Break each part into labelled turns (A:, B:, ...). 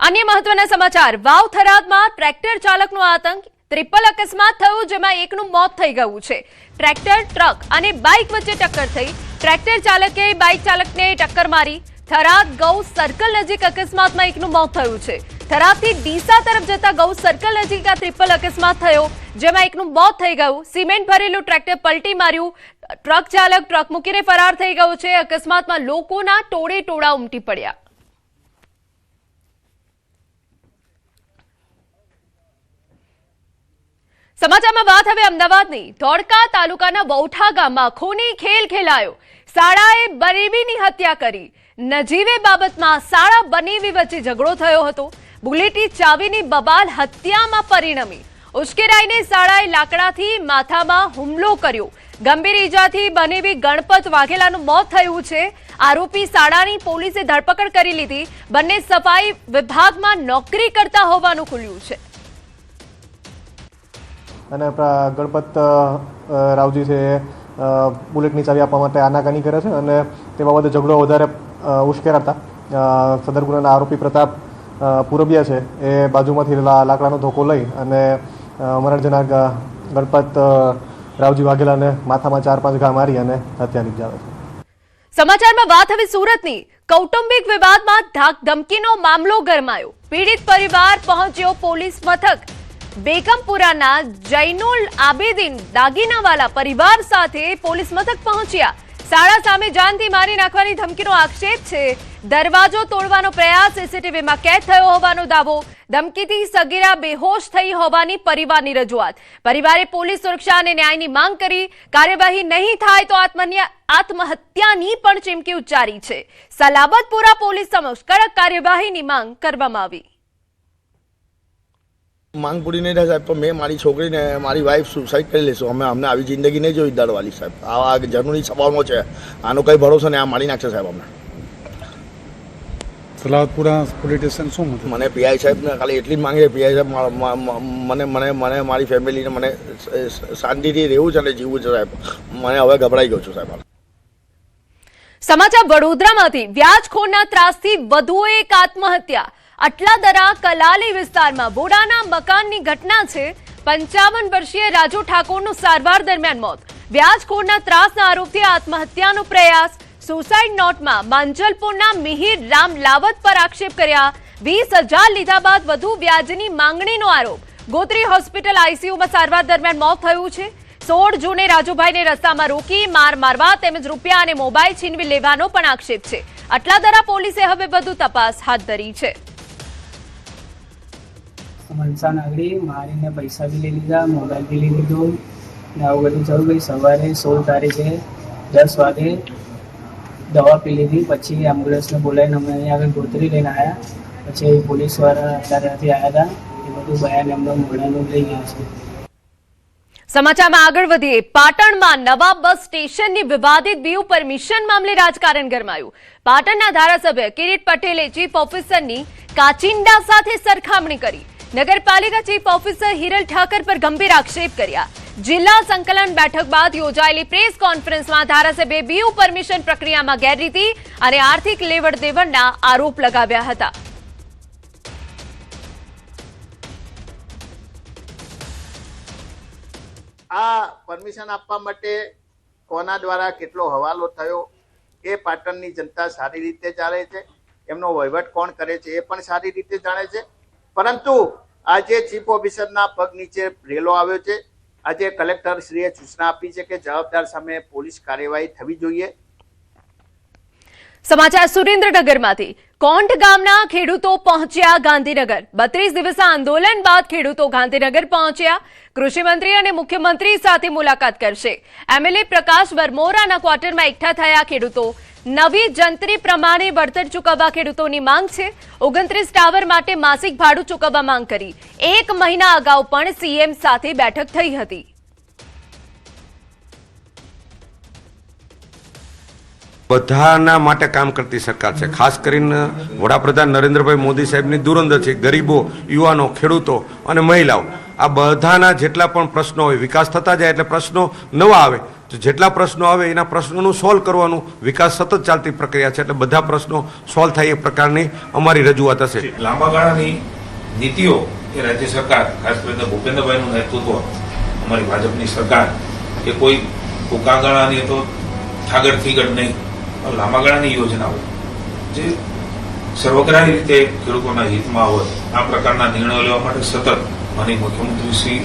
A: अन्य महत्वना समाचार वाव थरादमां ट्रेक्टर चालकनो आतंक ट्रिपल अकस्मात थयो जेमां एकनुं मौत थई गयुं छे। ट्रेक्टर ट्रक अने बाइक वच्चे टक्कर थई। ट्रेक्टर चालके बाइक चालकने टक्कर मारी। थराद गौ सर्कल नजीक अकस्मातमां एकनुं मौत थयुं छे। थरादथी डीसा तरफ जता गौ सर्कल नजीक आ ट्रिपल अकस्मात थयो जेमां एकनुं मौत थई गयुं। सीमेंट भरेલું ट्रेक्टर पलटी मार्યું। ट्रक चालक ट्रक મૂકીને ફરાર થઈ ગયો છે। અકસ્માતમાં લોકોના ટોળે ટોળા ઉમટી પડ્યા। સમાચારમાં વાત હવે અમદાવાદની। ધોળકા તાલુકાના વૌઠા ગામમાં ખૂની ખેલ ખેલાયો। શાળાએ બનેવીની હત્યા કરી। નજીવે બાબતમાં શાળા બનેવી વચ્ચે ઝઘડો થયો હતો। બુલેટી ચાવીની બબાલ હત્યામાં પરિણમી। ઉશ્કેરાઈને શાળાએ લાકડાથી માથામાં હુમલો કર્યો। ગંભીર ઈજાથી બનેવી ગણપત વાઘેલાનું મોત થયું છે। આરોપી શાળાની પોલીસે ધરપકડ કરી લીધી। બંને સફાઈ વિભાગમાં નોકરી કરતા હોવાનું ખુલ્યું છે।
B: અને ગણપત રાવજી છે બુલેટની ચાવી આપવા માટે આનાકાની કરે છે અને તે બાબતે ઝઘડો વધારે ઉશ્કેરાતા સદર ગુનાના આરોપી પ્રતાપ પુરબિયા છે એ બાજુમાંથી લાકડાનો ધોકો લઈ અને મરણજના ગણપત રાવજી વાઘેલાને માથામાં 4-5 ઘા મારી અને હત્યા નિપજાવે છે।
A: સમાચારમાં વાત હવે સુરતની। કૌટુંબિક વિવાદમાં ધાક ધમકીનો મામલો ગરમાયો। પીડિત પરિવાર પહોંચ્યો પોલીસ મથક। બેગમપુરાના જૈનુલ આબેદીન દાગીનાવાલા પરિવાર સાથે પોલીસ મથક પહોંચ્યા। શાળા સામે જાનથી મારી નાખવાની ધમકીનો આક્ષેપ છે। દરવાજો તોડવાનો પ્રયાસ સીસીટીવીમાં કેદ થયો હોવાનો દાવો। ધમકીથી સગીરા બેહોશ થઈ હોવાની પરિવારની રજૂઆત। પરિવારે પોલીસ સુરક્ષા અને ન્યાયની માંગ કરી। કાર્યવાહી નહીં થાય તો આત્મહત્યાની પણ ચીમકી ઉચ્ચારી છે। સલાબતપુરા પોલીસ સમક્ષ કડક કાર્યવાહીની માંગ કરવામાં આવી।
C: માંગ પૂરી નહીં થાય સાહેબ તો મેં મારી છોકરીને મારી વાઈફ સુસાઇડ કરી લેશું। અમને આવી જિંદગી નહીં જોઈ દળવાળી સાહેબ। આ જનૂની સવાલનો છે, આનો કંઈ ભરોસો નહીં। આ મારી નાખશે સાહેબ અમને।
D: સલાવતપુરા પોલીસ સ્ટેશન શું
C: મને પીઆઈ સાહેબને ખાલી એટલી જ માંગે પીઆઈ સાહેબ મને મને મને મારી ફેમિલીને મને શાંતિથી રહેવું છે અને જીવવું છે સાહેબ। મને હવે ગભરાઈ ગયો છું સાહેબ।
A: સમાચાર વડોદરામાંથી। વ્યાજખોરના ત્રાસથી વધુ એક આત્મહત્યા। અટલાદરા કલાલી વિસ્તારમાં બોડાના મકાનની ઘટના છે। 55 વર્ષીય રાજુ ઠાકોરનું સારવાર દરમિયાન મોત। વ્યાજખોરના ત્રાસના આરોપથી આત્મહત્યાનો પ્રયાસ। સુસાઇડ નોટમાં માંજલપુરના મિહિર રામ લાવત પર આક્ષેપ કર્યા। 20,000 લીધા બાદ વધુ વ્યાજની માંગણીનો આરોપ। ગોત્રી હોસ્પિટલ આઈસીયુમાં સારવાર દરમિયાન મોત થયું છે। 16 જૂને રાજુભાઈને રસ્તામાં રોકી માર મારવા તેમજ રૂપિયા અને મોબાઈલ છીનવી લેવાનો પણ આક્ષેપ છે। અટલાદરા પોલીસે હવે વધુ તપાસ હાથ ધરી છે।
E: मनसा नागरी मारीने पैसा भी ले लीधा, मोबाइल भी ले लीधो ने आવું બધું થયું। ભાઈ સવારે 16 તારીખે 10 વાગે દવા પી લીધી। પછી એમ્બ્યુલન્સને બોલાવીને અમે અહીંયા આગળ ગોત્રી લઈને આવ્યા। પછી પોલીસવાળા અત્યારેથી આવ્યા હતા। એ બધું બયાન એમનો મોઢાનું લઈ ગયા છે।
A: સમાચારમાં આગળ વધીએ। પાટણમાં નવા બસ સ્ટેશનની વિવાદિત બીયુ પરમિશન મામલે રાજકારણ ગરમાયું। પાટણના ધારાસભ્ય કિરીટ પટેલે ચીફ ઓફિસરની કાચિંડા સાથે સરખામણી કરી। નગરપાલિકા ચીફ ઓફિસર હિરલ ઠાકર પર ગંભીર આક્ષેપ કર્યા। જિલ્લા સંકલન બેઠક બાદ યોજાયેલી પ્રેસ કોન્ફરન્સમાં ધારાસભ્યે બીયુ પરમિશન પ્રક્રિયામાં ગેરરીતિ અને આર્થિક લેવડ દેવડના આરોપ લગાવ્યા હતા।
F: આ પરમિશન આપવા માટે કોના દ્વારા કેટલો હવાલો થયો એ પાટણની જનતા સારી રીતે જાણે છે। એમનો વહીવટ કોણ કરે છે એ પણ સારી રીતે જાણે છે। પરંતુ આજે ચીફ ઓફિસરના પગ નીચે રેલો આવ્યો છે। આજે કલેક્ટર શ્રીએ સૂચના આપી છે કે જવાબદાર સામે પોલીસ કાર્યવાહી થવી જોઈએ।
A: સમાચાર સુરેન્દ્રનગરમાંથી। કોંઢ ગામના ખેડૂતો પહોંચ્યા ગાંધીનગર। 32 દિવસના આંદોલન બાદ ખેડૂતો ગાંધીનગર પહોંચ્યા। કૃષિ મંત્રી અને મુખ્યમંત્રી સાથે મુલાકાત કરશે। એમએલએ પ્રકાશ વરમોરાના ક્વાર્ટરમાં એકઠા થયા ખેડૂતો। નવી જંત્રી પ્રમાણે વળતર ચૂકવવા ખેડૂતોની માંગ છે। 29 ટાવર માટે માસિક ભાડું ચૂકવવા માંગ કરી। 1 મહિના અગાઉ પણ સીએમ સાથે બેઠક થઈ હતી।
G: બધાના માટે કામ કરતી સરકાર છે। ખાસ કરીને વડાપ્રધાન નરેન્દ્રભાઈ મોદી સાહેબની દૂરંદેશી ગરીબો, યુવાનો, ખેડૂતો અને મહિલાઓ આ બધાના જેટલા પણ પ્રશ્નો હોય, વિકાસ થતા જાય એટલે પ્રશ્નો નવા આવે, તો જેટલા પ્રશ્નો આવે એના પ્રશ્નોનું સોલ્વ કરવાનું, વિકાસ સતત ચાલતી પ્રક્રિયા છે, એટલે બધા પ્રશ્નો સોલ્વ થાય એ પ્રકારની અમારી રજૂઆત હશે.
H: લાંબા ગાળાની નીતિઓ એ રાજ્ય સરકાર, ખાસ કરીને ભૂપેન્દ્રભાઈનું નેતૃત્વ, અમારી ભાજપની સરકાર, એ કોઈ ટૂંકા ગાળાની તો થાગડ થીગડ નહીં, લાંબા ગાળાની યોજનાઓ જે સર્વગ્રાહી રીતે ખેડૂતોના હિતમાં હોય, આ પ્રકારના નિર્ણયો લેવા માટે સતત માનનીય મુખ્યમંત્રી શ્રી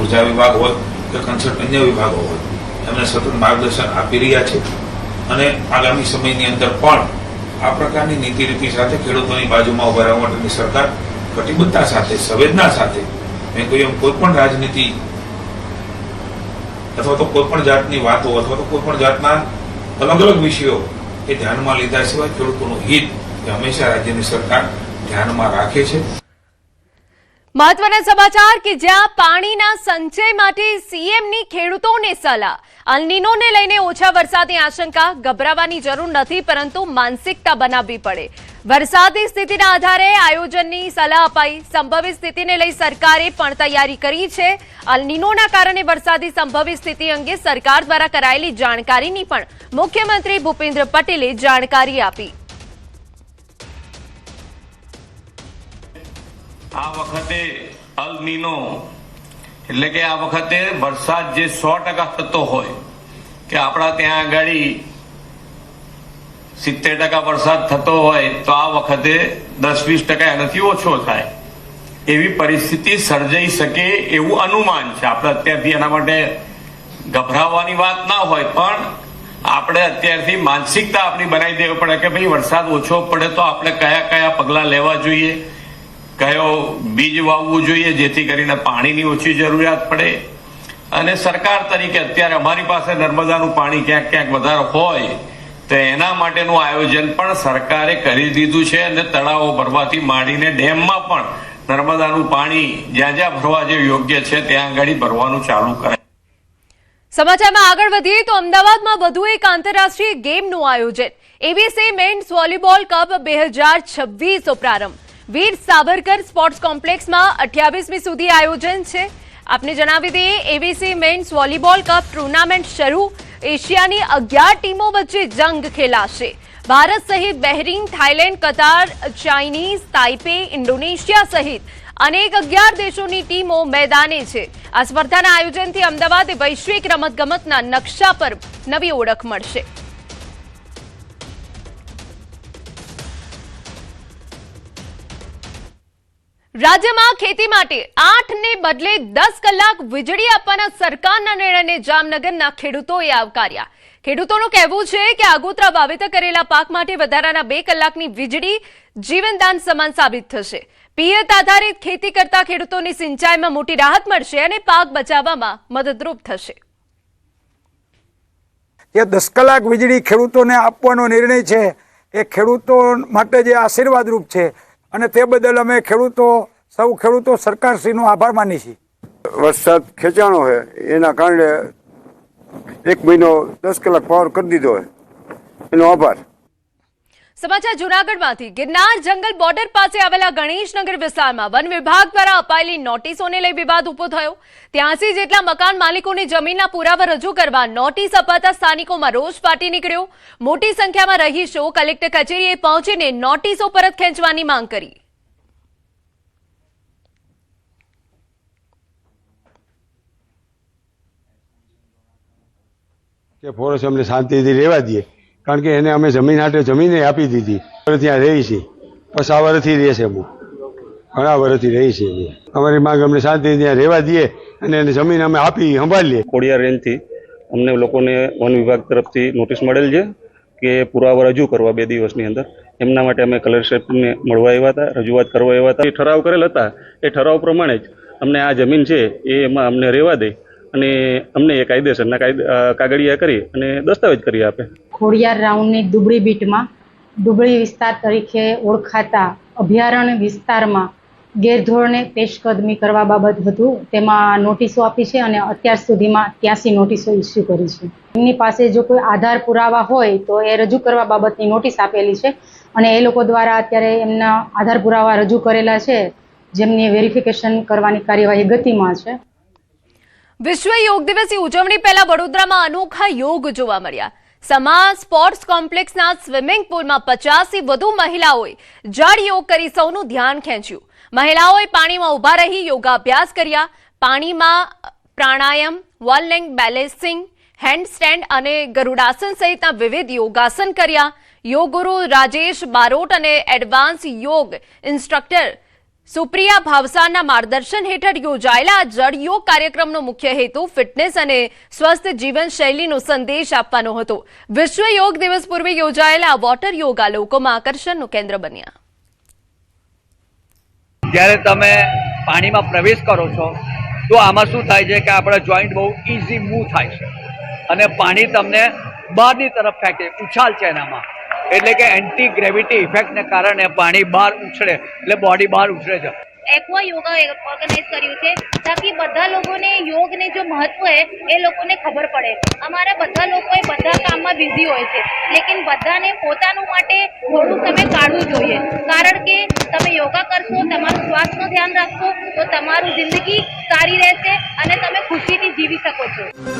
H: ઉર્જા વિભાગ હોય કે કન્સલ્ટ અન્ય વિભાગો હોય, એમને સતત માર્ગદર્શન આપી રહ્યા છે. અને આગામી સમયની અંદર પણ આ પ્રકારની નીતિ રીતિ સાથે ખેડૂતોની બાજુમાં ઉભા રહેવા માટેની સરકાર કટિબદ્ધતા સાથે, સંવેદના સાથે, મેં કહ્યું એમ કોઈ પણ રાજનીતિ અથવા તો કોઈ પણ જાતની વાતો અથવા તો કોઈ પણ જાતના અલગ અલગ વિષયો એ ધ્યાનમાં લીધા સિવાય ખેડૂતોનું હિત એ હંમેશા રાજ્યની સરકાર ધ્યાનમાં રાખે છે.
A: મહત્વના સમાચાર કે જ્યાં પાણીના સંચય માટે સીએમની ખેડૂતોને સલાહ. અલ નીનોને લઈને ઓછા વરસાદની આશંકા, ગભરાવાની જરૂર નથી, પરંતુ માનસિકતા બનાવવી પડે. વરસાદની સ્થિતિના આધારે આયોજનની સલાહ અપાઈ. સંભવિત સ્થિતિને લઈ સરકારે પણ તૈયારી કરી છે. અલ નીનોના કારણે વરસાદની સંભવિત સ્થિતિ અંગે સરકાર દ્વારા કરાયેલી જાણકારીની પણ મુખ્યમંત્રી ભૂપેન્દ્ર પટેલે જાણકારી આપી.
I: આ વખતે અલ નીનો એટલે કે આ વખતે વરસાદ જે 100% થતો હોય કે આપણા ત્યાં આગળ 70% વરસાદ થતો હોય તો આ વખતે 10-20% એનાથી ઓછો થાય એવી પરિસ્થિતિ સર્જાઈ શકે એવું અનુમાન છે. આપણે અત્યારથી એના માટે ગભરાવાની વાત ના હોય, પણ આપણે અત્યારથી માનસિકતા આપણી બનાવી દેવી પડે કે ભાઈ વરસાદ ઓછો પડે તો આપણે કયા કયા પગલાં લેવા જોઈએ, કયો બીજ વાવવું જોઈએ જેથી કરીને પાણીની ઓછી જરૂરિયાત પડે. અને સરકાર તરીકે અત્યારે અમારી પાસે નર્મદાનું પાણી ક્યાંક ક્યાંક વધારે હોય તો એના માટેનું આયોજન પણ સરકારે કરી દીધું છે. અને તળાવો ભરવાથી માંડીને ડેમમાં પણ નર્મદાનું પાણી જ્યાં જ્યાં ભરવા જે યોગ્ય છે ત્યાં આગળ ભરવાનું ચાલુ કરે.
A: સમાચારમાં આગળ વધીએ તો અમદાવાદમાં વધુ એક આંતરરાષ્ટ્રીય ગેમનું આયોજન. એબીસી મેન્સ વોલીબોલ કપ 2026 પ્રારંભ. વીર સાવરકર સ્પોર્ટ્સ કોમ્પ્લેક્સમાં 28મી સુધી આયોજન છે. આપને જણાવી દઈએ, ABC men's volleyball cup tournament શરૂ. એશિયાની 11 ટીમો વચ્ચે જંગ ખેલાશે. ભારત સહિત Bahrain, Thailand, Qatar, Chinese, Taipei, Indonesia સહિત અનેક 11 દેશોની ટીમો મેદાને છે. આ સ્પર્ધાના આયોજનથી અમદાવાદ વૈશ્વિક રમતગમતના નકશા પર નવી ઓળખ મળશે. રાજ્યમાં ખેતી માટે 8 ને બદલે 10 કલાક વીજળી આપવાના સરકારના નિર્ણયને જામનગરના ખેડૂતોએ આવકાર્યા. ખેડૂતોનું કહેવું છે કે આગોતરા વાવેતર કરેલા પાક માટે વધારાના 2 કલાકની વીજળી જીવનદાન સમાન સાબિત થશે. પિયત આધારિત ખેતી કરતા ખેડૂતોની સિંચાઈમાં મોટી રાહત મળશે અને પાક બચાવવામાં મદદરૂપ થશે.
D: એ 10 કલાક વીજળી ખેડૂતોને આપવાનો નિર્ણય છે એ ખેડૂતો માટે જે આશીર્વાદરૂપ છે અને તે બદલ અમે સૌ ખેડૂતો સરકારશ્રીનો આભાર માની છીએ.
J: વરસાદ ખેંચાણો છે એના કારણે 1 મહિનો 10 કલાક પાવર કરી દીધો છે, એનો આભાર.
A: સમાચાર જૂનાગઢમાંથી. ગિરનાર જંગલ બોર્ડર પાસે આવેલા ગણેશનગર વિસ્તારમાં વન વિભાગ દ્વારા અપાયેલી નોટિસોને લઈ વિવાદ ઉભો થયો. 83 જેટલા મકાન માલિકોને જમીનના પુરાવા રજૂ કરવા નોટિસ અપાતા સ્થાનિકોમાં રોષ ફાટી નીકળ્યો. મોટી સંખ્યામાં રહીશો કલેક્ટર કચેરીએ પહોંચીને નોટિસો પરત ખેંચવાની માંગ કરી.
J: કે ફોરેસ્ટ અમને શાંતિથી રહેવા દઈએ, કારણ કે એને અમે જમીન હાટે જમીને આપી દીધી. ત્યાં રહી છે, બસ આ વર્ષથી રહે છે, ઘણા વર્ષથી રહી છે. અમારી માંગ અમને શાંતિથી ત્યાં રહેવા દઈએ અને એને જમીન અમે આપી સંભાળીએ.
K: ખોડિયાર રેન્જથી અમને લોકોને વન વિભાગ તરફથી નોટિસ મળેલ છે કે પુરાવા રજૂ કરવા 2 દિવસની અંદર. એમના માટે અમે કલેક્ટર સાહેબને મળવા આવ્યા હતા, રજૂઆત કરવા આવ્યા હતા. એ ઠરાવ કરેલ હતા, એ ઠરાવ પ્રમાણે જ અમને આ જમીન છે એમાં અમને રહેવા દે અને અમને એ કાયદેસરના કાગળિયા કરી અને દસ્તાવેજ કરી આપે.
L: ખોડિયાર રાઉન્ડની દુબળી બીટમાં દુબળી વિસ્તાર તરીકે ઓળખાતા અભયારણ્ય વિસ્તારમાં ગેરધોરણે પેશકદમી કરવા બાબત હતું. તેમાં નોટિસો આપી છે અને અત્યાર સુધીમાં 83 નોટિસો ઇસ્યુ કરી છે. એમની પાસે જો કોઈ આધાર પુરાવા હોય તો એ રજૂ કરવા બાબતની નોટિસ આપેલી છે અને એ લોકો દ્વારા અત્યારે એમના આધાર પુરાવા રજૂ કરેલા છે જેમની વેરિફિકેશન કરવાની કાર્યવાહી ગતિમાં છે.
A: વિશ્વ યોગ દિવસની ઉજવણી પહેલા વડોદરામાં અનોખા યોગ જોવા મળ્યા. સમા સ્પોર્ટ્સ કોમ્પ્લેક્સના સ્વિમિંગ પુલમાં 50થી વધુ મહિલાઓએ જળ યોગ કરી સૌનું ધ્યાન ખેંચ્યું. મહિલાઓએ પાણીમાં ઊભા રહી યોગાભ્યાસ કર્યા. પાણીમાં પ્રાણાયામ, વોલ લેંગ બેલેન્સિંગ, હેન્ડસ્ટેન્ડ અને ગરુડાસન સહિતના વિવિધ યોગાસન કર્યા. યોગ ગુરુ રાજેશ બારોટ અને એડવાન્સ યોગ ઇન્સ્ટ્રક્ટર સુપ્રિયા ભાવસારના માર્ગદર્શન હેઠળ યોજાયેલા આ જળ યોગ કાર્યક્રમનો મુખ્ય હેતુ ફિટનેસ અને સ્વસ્થ જીવનશૈલીનો સંદેશ આપવાનો હતો. વિશ્વ યોગ દિવસ પૂર્વે યોજાયેલા વોટર યોગા લોકોમાં આકર્ષણનું કેન્દ્ર બન્યા.
M: જ્યારે તમે પાણીમાં પ્રવેશ કરો છો તો આમાં શું થાય છે કે આપણા જોઈન્ટ બહુ ઇઝી મૂવ થાય છે અને પાણી તમને બહારની તરફ ફેંકે, ઉછાલ છે એનામાં, એટલે કે એન્ટી ગ્રેવિટી ઇફેક્ટને કારણે પાણી બહાર ઉછળે, એટલે બોડી બહાર ઉછળે છે.
N: एक्वा योगा ऑर्गेनाइज કર્યું છે તાકી બધા લોકોને યોગને જો મહત્વ है એ લોકોને ખબર પડે. અમારા બધા લોકો બધા કામમાં બિઝી હોય છે, લેકિન બધાને પોતાનું માટે થોડું સમય કાઢવું જોઈએ, કારણ કે તમે યોગા કરશો, તમારું સ્વાસ્થ્યનું ધ્યાન રાખશો તો તમારું જિંદગી સારી રહેશે અને તમે ખુશીથી જીવી શકો છો.